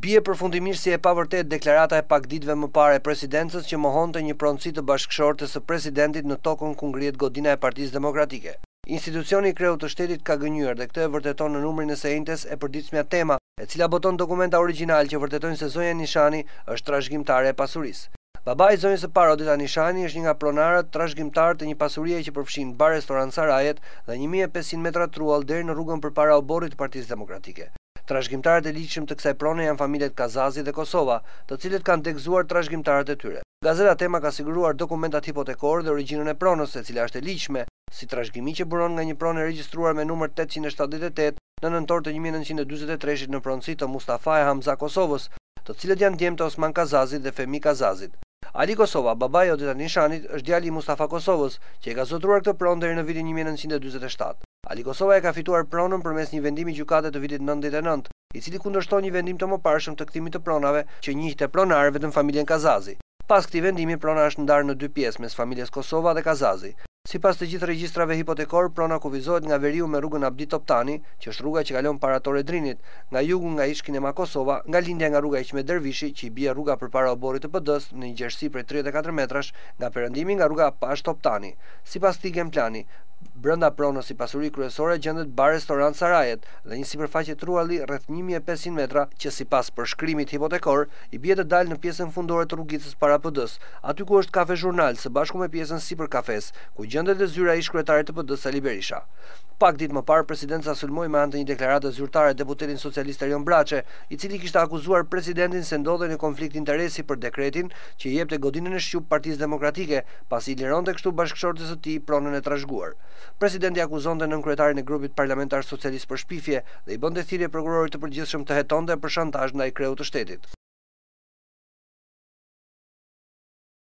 Bie përfundimisht si e pavërtet deklarata e pak ditëve më parë e presidencës që mohonte një pronësi të bashkëshortes së presidentit në tokën ku ngrihet godina e Partisë Demokratike. Institucioni i kreut të shtetit ka gënjur dhe këtë e vërteton në numrin e sejntes e përditshmja tema, e cila boton dokumenta origjinal që vërtetojnë se zonja Nishani është trashëgimtare e pasurisë. Babai i zonjës së parë, Odeta Nishani, është një nga pronarët trashëgimtar të një pasurie që përfshin bar, restorant, sarajet dhe 1500 metra truall deri në rrugën përpara oborrit të Partisë Demokratike. Trashëgimtarët e ligjshëm të kësaj prone janë familjet Kazazi dhe Kosova, të cilët kanë degëzuar trashëgimtarët e tyre. Gazeta Tema ka siguruar dokumentat hipotekor dhe origjinën e pronës, e cila është e ligjshme, si trashëgimi që buron nga një pronë e regjistruar me numër 878 në nëntor të 1943 në pronësi të Mustafa e Hamza Kosovës, të cilët janë djemë të Osman Kazazit dhe Femi Kazazit. Ali Kosova, babai i Odeta Nishanit, është djali i Mustafa Kosovës, që e ka zotruar këtë pronë deri në vitin 1947. Ali Kosova e ka fituar pronën përmes një vendimi gjykate të vitit 99, i cili kundërshton një vendim të mëparshëm të kthimit të pronave që njihte pronar vetëm familjen Kazazi. Pas këtij vendimi, prona është ndarë në dy pjesë mes familjes Kosova dhe Kazazi. Sipas të gjithë regjistrave hipotekor, prona kufizohet nga veriu me rrugën Abdi Toptani, që është rruga që kalon para Tore Drinit, nga jugu nga Ish Kinema Kosova, nga lindja nga rruga Iqmet Dervishi, që i bie rruga përpara oborrit të PD-s në një gjerësi prej 34 metrash, nga perëndimi nga rruga Pash Toptani. Sipas këtij gamplani, brenda pronës si pasuri kryesore gjendet bar, restorant, sarajet dhe një sipërfaqe trualli rreth 1500 metra që sipas përshkrimit hipotekor i bie të dalë në pjesën fundore të rrugicës para PD-s, aty ku është kafe Zhurnal së bashku me pjesën sipër kafes, ku gjendet dhe zyra e ish-kryetarit të PD-s Sali Berisha. Pak ditë më parë, presidenca sulmoi me anë të një deklarate zyrtare deputetin socialist Erion Braçe, i cili kishte akuzuar presidentin se ndodhej në konflikt interesi për dekretin që i jepte godinën e shqyp Partisë Demokratike, pasi i lironte kështu bashkëshortes së tij pronën e trashëguar. Presidenti akuzonte nënkretarin e grupit parlamentar socialist për shpifje dhe i bënte thirrje prokurorit të përgjithshëm të hetonte për shantazh ndaj kreut të shtetit.